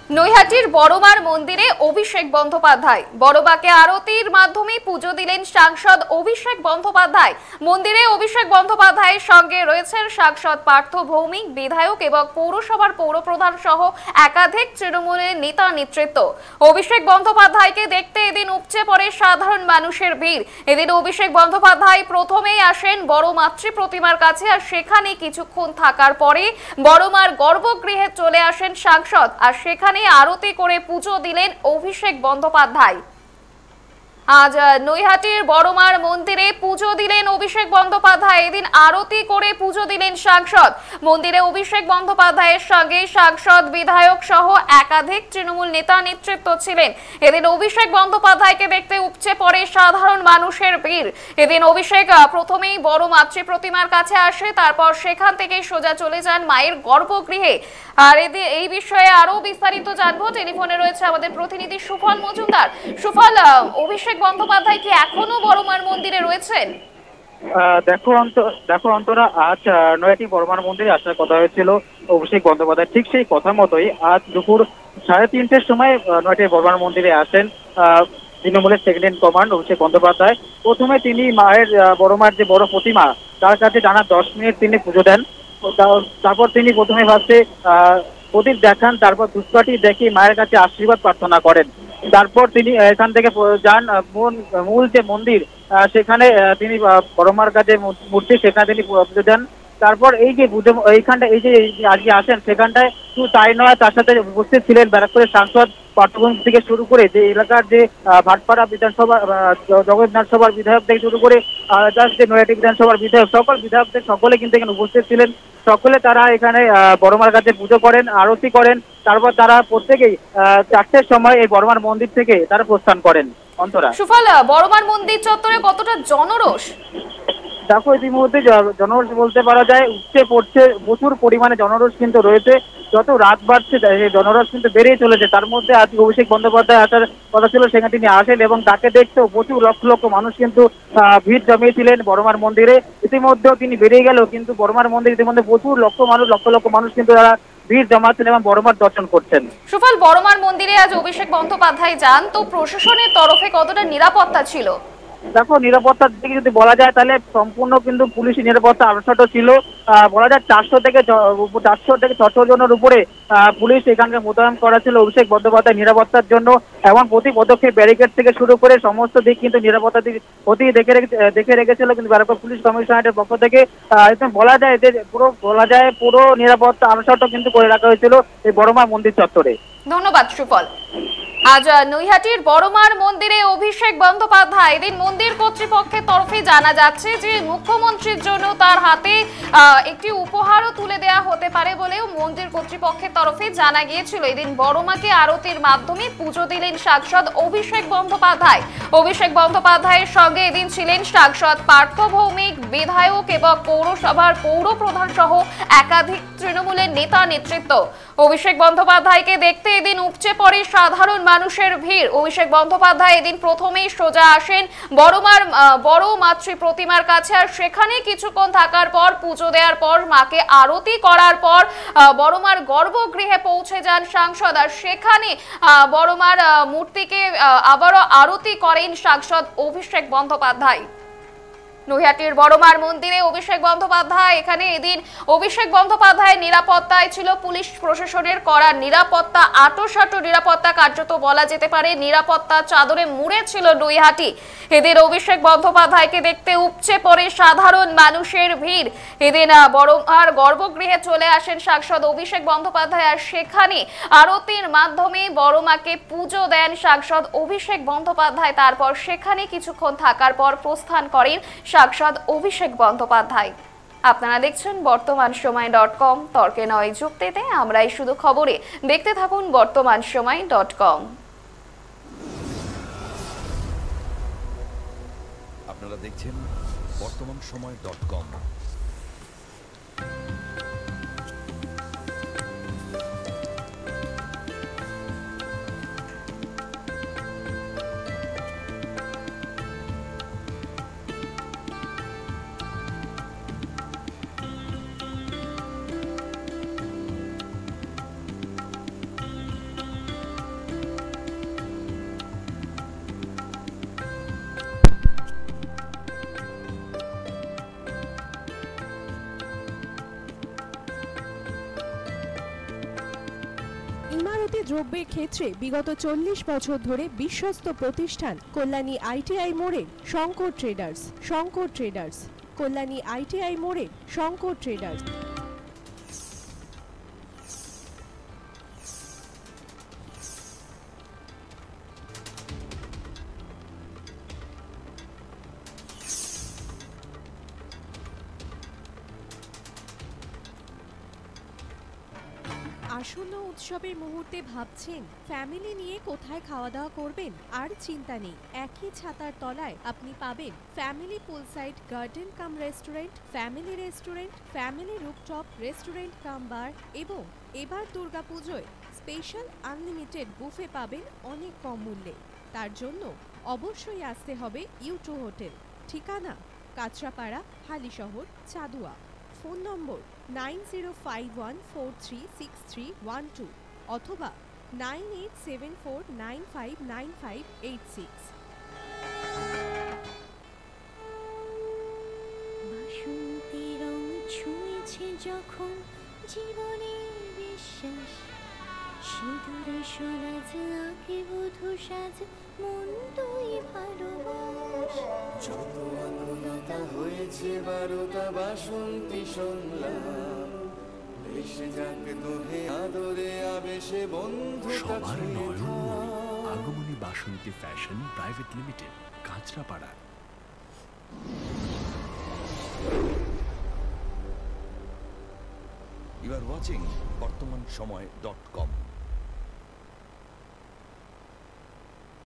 নৈহাটির বড়মার মন্দিরে অভিষেক বন্দ্যোপাধ্যায়। বড়মাকে আরতির মাধ্যমে পুজো দিলেন সাংসদ অভিষেক বন্দ্যোপাধ্যায়। মন্দিরে অভিষেক বন্দ্যোপাধ্যায়ের সঙ্গে রয়েছেন সাংসদ পার্থ ভৌমিক, বিধায়ক এবং পৌরসভার পৌরপ্রধান সহ একাধিক তৃণমূলের নেতা নেতৃত্ব। অভিষেক বন্দ্যোপাধ্যায়কে দেখতে এদিন উপচে পড়ে সাধারণ মানুষের ভিড়। এদিন অভিষেক বন্দ্যোপাধ্যায় প্রথমেই আসেন বড় মাতৃ প্রতিমার কাছে, আর সেখানে কিছুক্ষণ থাকার পরে বড়মার গর্ভগৃহে চলে আসেন সাংসদ, আর সেখানে আরতি করে পুজো দিলেন অভিষেক বন্দ্যোপাধ্যায়। আজ নৈহাটির বড়মার মন্দিরে পুজো দিলেন অভিষেক বন্দ্যোপাধ্যায়। এদিন আরতি করে পুজো দিলেন সাংসদ। মন্দিরে অভিষেক বন্দ্যোপাধ্যায়ের সঙ্গে সাংসদ, বিধায়ক সহ একাধিক তৃণমূল নেতা নেতৃত্ব ছিলেন। এদিন অভিষেক বন্দ্যোপাধ্যায়কে দেখতে উপচে পড়ে সাধারণ মানুষের ভিড়। এদিন অভিষেক প্রথমেই বড় মাতৃ প্রতিমার কাছে আসে, তারপর সেখান থেকে সোজা চলে যান মায়ের গর্ভগৃহে। আর এই বিষয়ে আরো বিস্তারিত জানবো। টেলিফোনে রয়েছে আমাদের প্রতিনিধি সুফল মজুমদার। সুফল, অভিষেক বন্দ্যোপাধ্যায় কি এখনো বড়মার মন্দিরে রয়েছেন? দেখো অন্তরা, আজ নৈহাটি বড়মার মন্দিরে আসার কথা হয়েছিল অভিষেক বন্দ্যোপাধ্যায়। ঠিক সেই কথা মতোই আজ দুপুর 3:30টার সময় নৈহাটি বড়মার মন্দিরে আসেন তৃণমূলের second in command Abhishek Bandyopadhyay. প্রথমে তিনি মায়ের বড়মার যে বড় প্রতিমা তার কাছে টানা 10 মিনিট তিনি পুজো দেন। তারপর তিনি প্রথমে ভাবছে প্রদীপ দেখান, তারপর ধূপকাঠি দেখে মায়ের কাছে আশীর্বাদ প্রার্থনা করেন। তারপর তিনি এখান থেকে যান মূল যে মন্দির, সেখানে তিনি বড়মার কাছে মূর্তি, সেখানে তিনি পুজো দেন। তারপর এই যে পুজো এইখানটা, এই যে আজকে আসেন সেখানটায় শুধু তাই নয়, তার সাথে উপস্থিত ছিলেন ব্যারাকপুরের সাংসদ পার্থভৌমিক থেকে শুরু করে যে এলাকার যে ভাটপাড়া বিধানসভা, জগৎ বিধানসভার বিধায়ক থেকে শুরু করে যে নৈহাটি বিধানসভার বিধায়ক, সকল বিধায়কদের সকলে কিন্তু এখানে উপস্থিত ছিলেন। সকলে তারা এখানে বড়মার কাছে পুজো করেন, আরতি করেন। তারপর তারা প্রত্যেকেই 4টের সময় এই বড়মার মন্দির থেকে তারা প্রস্থান করেন। অন্তরা, সুফল, বড়মার মন্দির চত্বরে কতটা জনরোষ? দেখো, ইতিমধ্যে জনরোষ বলতে পারা যায় উপচে পড়ছে, প্রচুর পরিমাণে জনরোষ কিন্তু রয়েছে। যত রাত বাড়ছে জনরোষ কিন্তু বেড়েই চলেছে। তার মধ্যে আজকে অভিষেক বন্দ্যোপাধ্যায় আসার কথা ছিল, সেখানে তিনি আসেন এবং তাকে দেখতেও প্রচুর লক্ষ লক্ষ মানুষ কিন্তু ভিড় জমিয়েছিলেন বড়মার মন্দিরে। ইতিমধ্যেও তিনি বেরিয়ে গেল, কিন্তু বড়মার মন্দির ইতিমধ্যে প্রচুর লক্ষ লক্ষ মানুষ কিন্তু তারা ভিড় জমাচ্ছেন এবং বড়মার দর্শন করছেন। সুফল, বড়মার মন্দিরে আজ অভিষেক বন্দ্যোপাধ্যায় যান, তো প্রশাসনের তরফে কতটা নিরাপত্তা ছিল? দেখো, নিরাপত্তার দিকে যদি বলা যায় তাহলে সম্পূর্ণ কিন্তু পুলিশ নিরাপত্তা আবশ্যক ছিল। বলা যায় 400 থেকে 600 জনের উপরে পুলিশ এখানকে মোতায়েন করা ছিল অভিষেক বন্দ্যোপাধ্যায় নিরাপত্তার জন্য। এবং প্রতি পদক্ষেপ ব্যারিকেড থেকে শুরু করে সমস্ত দিক কিন্তু নিরাপত্তা দিক প্রতি দেখে রেখেছিল কিন্তু ব্যারাকপুর পুলিশ কমিশনারেটের পক্ষ থেকে। বলা যায় যে পুরো নিরাপত্তা আবশ্যক কিন্তু করে রাখা হয়েছিল এই বড়মা মন্দির চত্বরে। ধন্যবাদ সুফল। আজ নৈহাটির বড়মার মন্দিরে অভিষেক বন্দ্যোপাধ্যায়। এদিন মন্দির কর্তৃপক্ষের তরফে জানা যাচ্ছে যে মুখ্যমন্ত্রীর জন্য তার হাতে একটি উপহারও তুলে দেওয়া হতে পারে বলেও মন্দির কর্তৃপক্ষের তরফে জানা গিয়েছিল। এদিন বড়মাকে আরতির মাধ্যমে পুজো দিলেন সাংসদ অভিষেক বন্দ্যোপাধ্যায়। অভিষেক বন্দ্যোপাধ্যায়ের সঙ্গে এদিন ছিলেন সাংসদ পার্থ ভৌমিক, বিধায়ক এবং পৌরসভার পৌরপ্রধান সহ একাধিক তৃণমূলের নেতা নেতৃত্ব। অভিষেক বন্দ্যোপাধ্যায়কে দেখতে এদিন উপচে পড়ে সাধারণ মানুষের ভিড়। অভিষেক বন্দ্যোপাধ্যায় এদিন প্রথমেই সোজা আসেন বড় মাতৃ প্রতিমার কাছে, আর সেখানে কিছুক্ষণ থাকার পর পুজো দেওয়ার পর মাকে আরতি করার পর বড়মার গর্ভগৃহে পৌঁছে যান সাংসদ, আর সেখানে বড়মার মূর্তিকে আবারও আরতি করেন সাংসদ অভিষেক বন্দ্যোপাধ্যায়। নৈহাটির বড়মার মন্দিরে অভিষেক বন্দ্যোপাধ্যায়, এখানে এদিন অভিষেক বন্দ্যোপাধ্যায়ের নিরাপত্তায় ছিল পুলিশ প্রশাসনের করা নিরাপত্তা, আঁটোসাঁটো নিরাপত্তা কার্যত বলা যেতে পারে। নিরাপত্তা চাদরে মুড়ে ছিল নৈহাটি। এদিন অভিষেক বন্দ্যোপাধ্যায়কে দেখতে উপচে পড়ে সাধারণ মানুষের ভিড়। এদিন বড়মার গর্ভগৃহে চলে আসেন সাংসদ অভিষেক বন্দ্যোপাধ্যায়, আর সেখানে আরতির মাধ্যমে বড়মাকে পুজো দেন সাংসদ অভিষেক বন্দ্যোপাধ্যায়। তারপর সেখানে কিছুক্ষণ থাকার পর প্রস্থান করেন সাংসদ অভিষেক বন্দ্যোপাধ্যায়। আপনারা দেখছেন বর্তমানসময়.com, তর্কে নয় যুক্তিতে আমরাই শুধু খবরে। দেখতে থাকুন বর্তমানসময়.com। আপনারা দেখছেন বর্তমানসময়.com। ইমারতি দ্রব্যের ক্ষেত্রে বিগত 40 বছর ধরে বিশ্বস্ত প্রতিষ্ঠান কল্যাণী আইটিআই মোড়ে Shankar traders. Shankar traders, Kalyani ITI মোড়ে শঙ্কর ট্রেডার্স। আসন্ন উৎসবের মুহূর্তে ভাবছেন ফ্যামিলি নিয়ে কোথায় খাওয়া দাওয়া করবেন? আর চিন্তা নেই, একই ছাতার তলায় আপনি পাবেন family poolside garden cum restaurant, family rooftop restaurant cum bar এবং এবার দুর্গাপুজোয় স্পেশাল আনলিমিটেড বুফে পাবেন অনেক কম মূল্যে। তার জন্য অবশ্যই আসতে হবে ইউ2 হোটেল। ঠিকানা কাঁচরাপাড়া, হালিশহর, চাদুয়া। ফোন নম্বর 9051436312 অথবা 9874959586। বাসন্তী রং ছুঁয়েছে যখন জীবনের বিশ্বাস, সিঁদুরে সরাজ আঁকে বধূ সাজ, মন তুই ভালোবাস। যত আকুলতা হয়েছে বারোটা বাসন্তী সংলাপ, এসে যাক তোহে আদরে আবেশে বন্ধুতা সবার নয়নমণি আগমনী Basanti fashion private limited, Kanchrapara. You are watching বর্তমান সময়.com